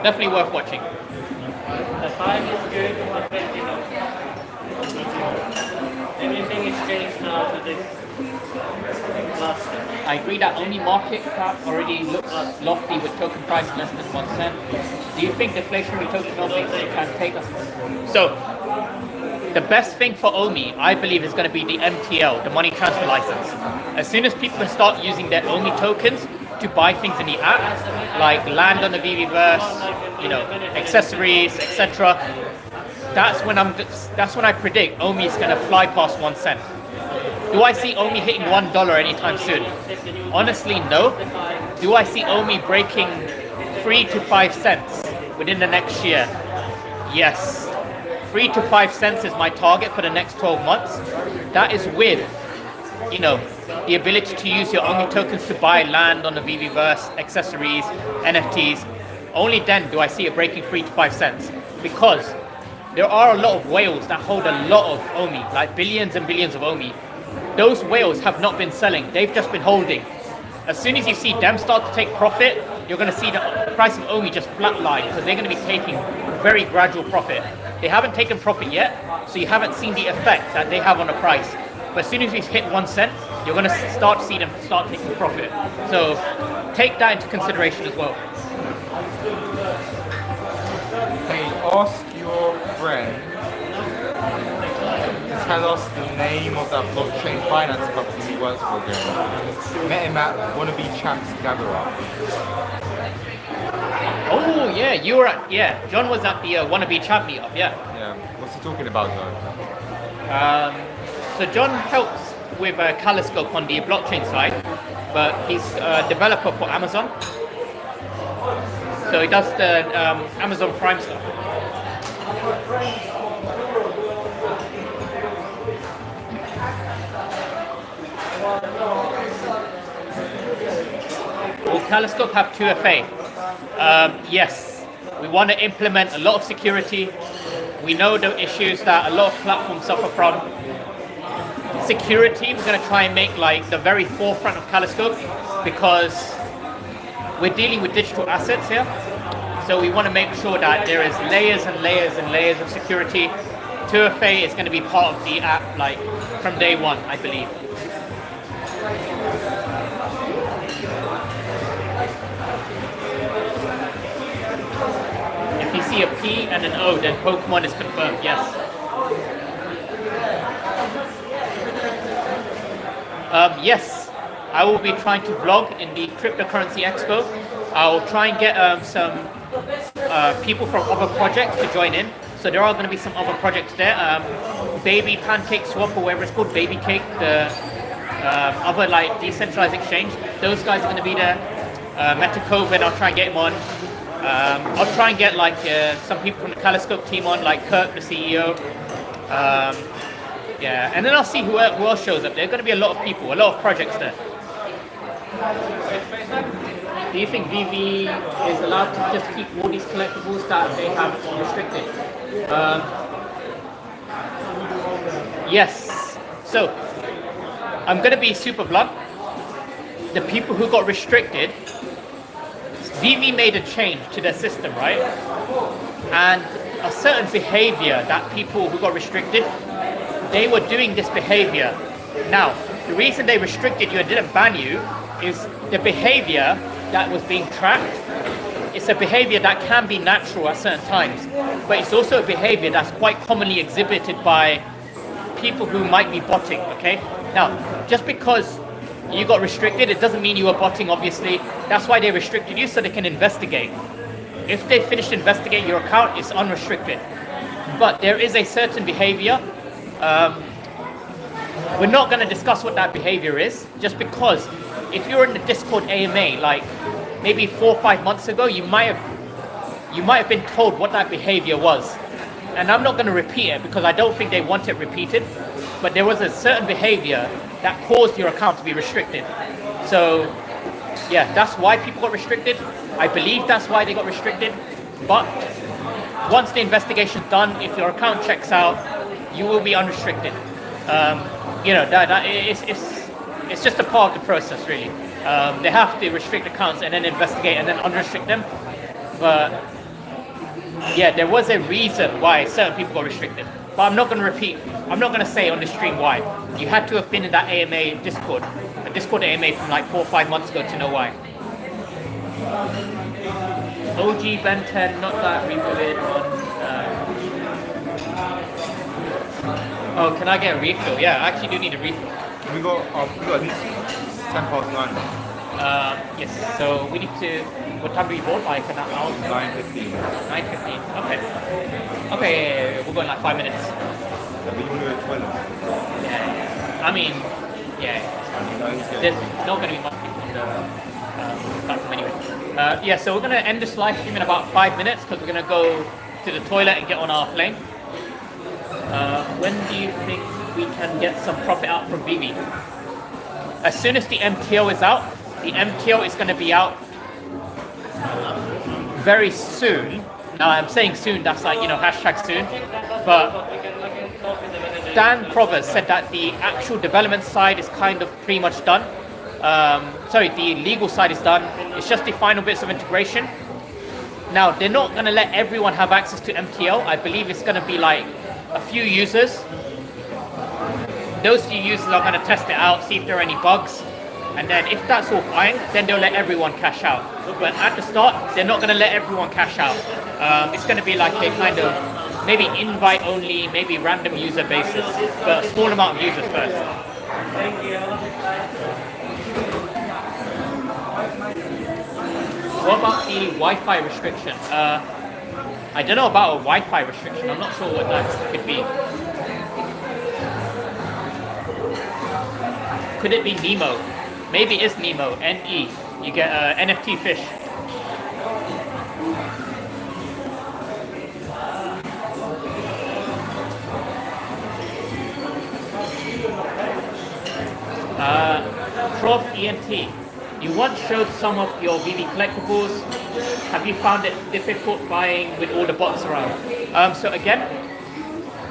Definitely worth watching. The 5 is good, 120 now. Everything is changed now to this cluster. I agree that only market cap already looks lofty with token price less than 1 cent. Do you think deflationary tokenomics can take us? So, the best thing for OMI, I believe, is going to be the MTL, the money transfer license. As soon as people can start using their OMI tokens to buy things in the app, like land on the VVverse, you know, accessories, etc., that's when I predict OMI is going to fly past 1 cent. Do I see OMI hitting $1 anytime soon? Honestly, no. Do I see OMI breaking 3 to 5 cents within the next year? Yes. 3 to 5 cents is my target for the next 12 months. That is with, you know, the ability to use your OMI tokens to buy land on the VVverse, accessories, NFTs. Only then do I see it breaking 3 to 5 cents. Because there are a lot of whales that hold a lot of OMI, like billions and billions of OMI. Those whales have not been selling, they've just been holding. As soon as you see them start to take profit, you're going to see the price of OMI just flatline because they're going to be taking very gradual profit. They haven't taken profit yet, so you haven't seen the effect that they have on the price. But as soon as we hit 1 cent, you're going to start to see them start taking profit. So take that into consideration as well. Hey, ask your friend to tell us the name of that blockchain finance company he works for again. Met him at Wannabe Chaps Gatherer. Oh yeah, you were at, yeah, John was at the Wannabe Champ meetup, yeah. Yeah, what's he talking about though? So John helps with Kaloscope on the blockchain side, but he's a developer for Amazon. So he does the Amazon Prime stuff. Will Kaloscope have 2FA? Yes. We want to implement a lot of security. We know the issues that a lot of platforms suffer from. Security, we're going to try and make like the very forefront of Kaloscope because we're dealing with digital assets here. So we want to make sure that there is layers and layers and layers of security. 2FA is going to be part of the app like from day one, I believe. If you see a P and an O, then Pokemon is confirmed, yes. Yes, I will be trying to vlog in the Cryptocurrency Expo. I'll try and get some people from other projects to join in. So there are going to be some other projects there. Baby Pancake Swap or whatever it's called, Baby Cake, the other like decentralized exchange. Those guys are going to be there. Metacoven, I'll try and get him on. I'll try and get like some people from the Kaloscope team on, like Kirk, the CEO. Yeah, and then I'll see who else shows up. There are going to be a lot of people, a lot of projects there. Do you think VV is allowed to just keep all these collectibles that they have restricted? Yes. So, I'm going to be super blunt. The people who got restricted, VV made a change to their system, right? And a certain behavior that people who got restricted, they were doing this behavior. Now, the reason they restricted you and didn't ban you is the behavior that was being tracked. It's a behavior that can be natural at certain times, but it's also a behavior that's quite commonly exhibited by people who might be botting, okay? Now, just because you got restricted, it doesn't mean you were botting, obviously. That's why they restricted you, so they can investigate. If they finished investigating your account, it's unrestricted. But there is a certain behavior. We're not going to discuss what that behavior is, just because if you're in the Discord AMA, like maybe 4 or 5 months ago, you might have been told what that behavior was. And I'm not going to repeat it because I don't think they want it repeated. But there was a certain behavior that caused your account to be restricted. So yeah, that's why people got restricted. I believe that's why they got restricted. But once the investigation's done, if your account checks out, you will be unrestricted. You know, it's just a part of the process, really. They have to restrict accounts and then investigate and then unrestrict them. But yeah, there was a reason why certain people got restricted. But I'm not going to repeat. I'm not going to say on the stream why. You had to have been in that AMA Discord, a Discord AMA from like 4 or 5 months ago to know why. OG Ben 10, not that rebuild on. Oh, can I get a refill? Yeah, I actually do need a refill. We got at least 9:10. Yes. So we need to. What time do we vote? Like an hour? 9:15. 9:15. Okay. Okay. Yeah, we're going like 5 minutes. But you want to go to the toilet? Yeah. I mean, yeah. There's not going to be much people on the platform anyway. Yeah. So we're going to end this live stream in about 5 minutes because we're going to go to the toilet and get on our plane. When do you think we can get some profit out from Vivi? As soon as the MTO is out, the MTO is going to be out very soon. Now I'm saying soon, that's like, you know, hashtag soon. But Dan Provost said that the actual development side is kind of pretty much done. Sorry, the legal side is done. It's just the final bits of integration. Now, they're not going to let everyone have access to MTL. I believe it's going to be like a few users. Those few users are going to test it out, see if there are any bugs. And then if that's all fine, then they'll let everyone cash out. But at the start, they're not going to let everyone cash out. It's going to be like a kind of maybe invite only, maybe random user basis, but a small amount of users first. What about the Wi-Fi restriction? I don't know about a Wi-Fi restriction. I'm not sure what that could be. Could it be Nemo? Maybe it's Nemo, N-E. You get NFT fish. Prof ENT, you once showed some of your VV collectibles. Have you found it difficult buying with all the bots around? So again,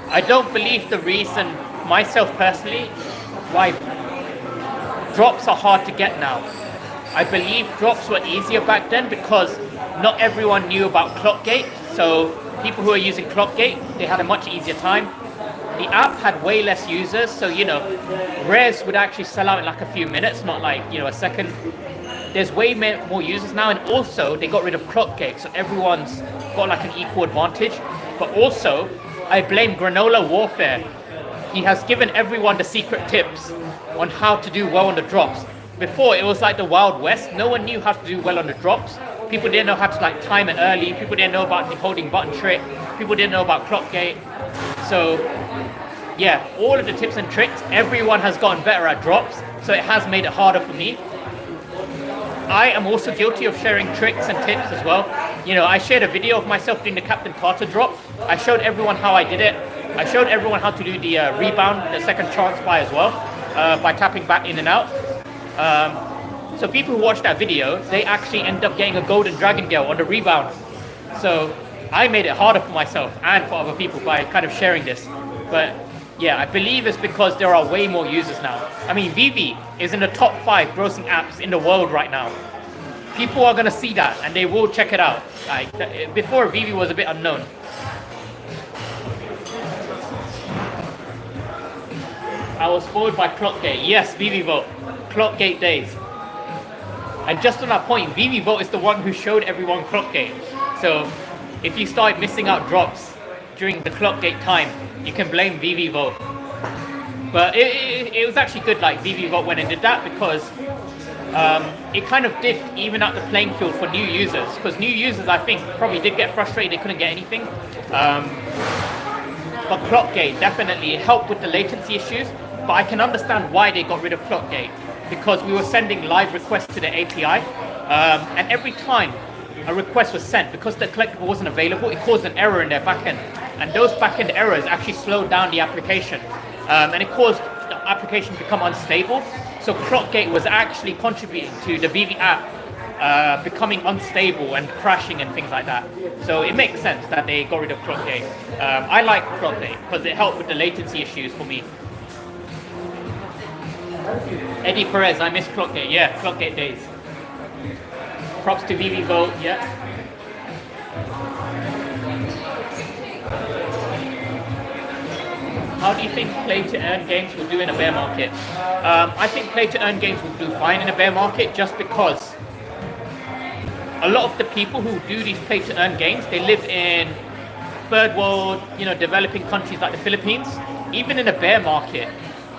I don't believe the reason, myself personally, why drops are hard to get now. I believe drops were easier back then because not everyone knew about Clockgate. So people who are using Clockgate, they had a much easier time. The app had way less users, so you know, rares would actually sell out in like a few minutes, not like, you know, a second. There's way more users now, and also they got rid of Clockgate, so everyone's got like an equal advantage. But also, I blame Granola Warfare. He has given everyone the secret tips on how to do well on the drops. Before, it was like the Wild West. No one knew how to do well on the drops. People didn't know how to like time it early. People didn't know about the holding button trick. People didn't know about Clockgate. So yeah, all of the tips and tricks, everyone has gotten better at drops. So it has made it harder for me. I am also guilty of sharing tricks and tips as well. You know, I shared a video of myself doing the Captain Carter drop. I showed everyone how I did it. I showed everyone how to do the rebound, the second chance buy as well, by tapping back in and out. So people who watched that video, they actually end up getting a golden dragon gale on the rebound. So I made it harder for myself and for other people by kind of sharing this. But yeah, I believe it's because there are way more users now. I mean, Vivi is in the top 5 grossing apps in the world right now. People are gonna see that and they will check it out. Like before, Vivi was a bit unknown. I was followed by Clockgate. Yes, Vivi Vote. Clockgate days. And just on that point, Vivi Vote is the one who showed everyone Clockgate. So if you start missing out drops during the Clockgate time, you can blame Vivi Vote. But it was actually good, like Vivi Vote went and did that, because it kind of did even out the playing field for new users. Because new users, I think, probably did get frustrated, they couldn't get anything. But Clockgate definitely helped with the latency issues. But I can understand why they got rid of Clockgate, because we were sending live requests to the API, and every time a request was sent, because the collectible wasn't available, it caused an error in their backend, and those backend errors actually slowed down the application, and it caused the application to become unstable. So Clockgate was actually contributing to the VV app becoming unstable and crashing and things like that. So it makes sense that they got rid of Clockgate. I like Clockgate because it helped with the latency issues for me. Eddie Perez, I miss Clockgate. Yeah, Clockgate days. Props to VV Vote, yeah. How do you think play-to-earn games will do in a bear market? I think play-to-earn games will do fine in a bear market just because a lot of the people who do these play-to-earn games, they live in third world, developing countries like the Philippines. Even in a bear market,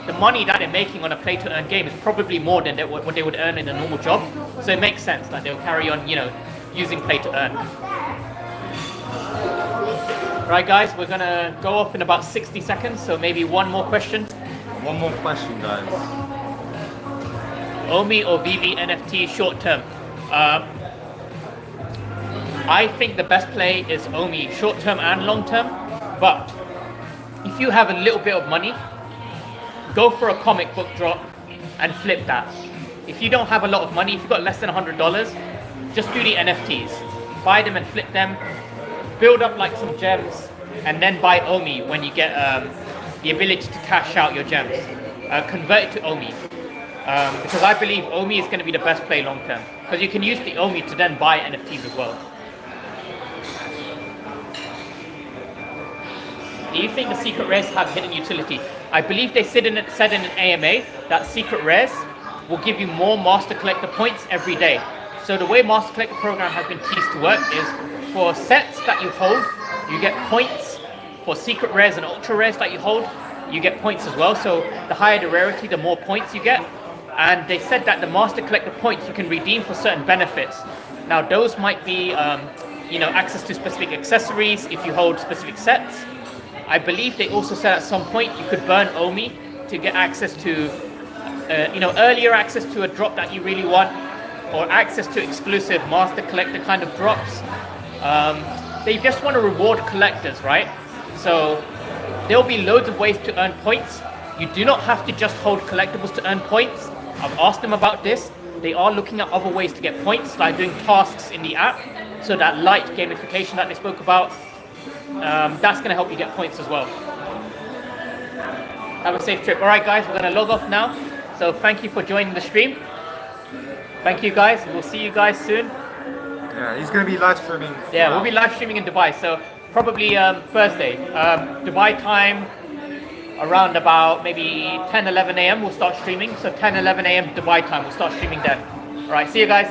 the money that they're making on a play-to-earn game is probably more than what they would earn in a normal job. So it makes sense that they'll carry on, using play-to-earn. Right, guys, we're gonna go off in about 60 seconds, so maybe one more question. One more question, guys. OMI or VV NFT short term? I think the best play is OMI short term and long term, but if you have a little bit of money, go for a comic book drop and flip that. If you don't have a lot of money, if you've got less than $100, just do the NFTs. Buy them and flip them. Build up like some gems, and then buy OMI when you get the ability to cash out your gems. Convert it to OMI. Because I believe OMI is going to be the best play long term. Because you can use the OMI to then buy NFTs as well. Do you think the secret rares have hidden utility? I believe they said in an AMA that secret rares will give you more master collector points every day. So the way master collector program has been teased to work is for sets that you hold, you get points. For secret rares and ultra rares that you hold, you get points as well. So the higher the rarity, the more points you get. And they said that the master collector points you can redeem for certain benefits. Now those might be, access to specific accessories if you hold specific sets. I believe they also said at some point you could burn OMI to get access to, earlier access to a drop that you really want, or access to exclusive master collector kind of drops. They just want to reward collectors, right? So there'll be loads of ways to earn points. You do not have to just hold collectibles to earn points. I've asked them about this. They are looking at other ways to get points, like doing tasks in the app. So that light gamification that they spoke about, that's going to help you get points as well. Have a safe trip. All right, guys, we're going to log off now. So thank you for joining the stream. Thank you, guys. We'll see you guys soon. Yeah, he's going to be live streaming. Yeah, we'll be live streaming in Dubai. So probably Thursday. Dubai time, around about maybe 10, 11 a.m. we'll start streaming. So 10, 11 a.m. Dubai time, we'll start streaming then. All right, see you guys.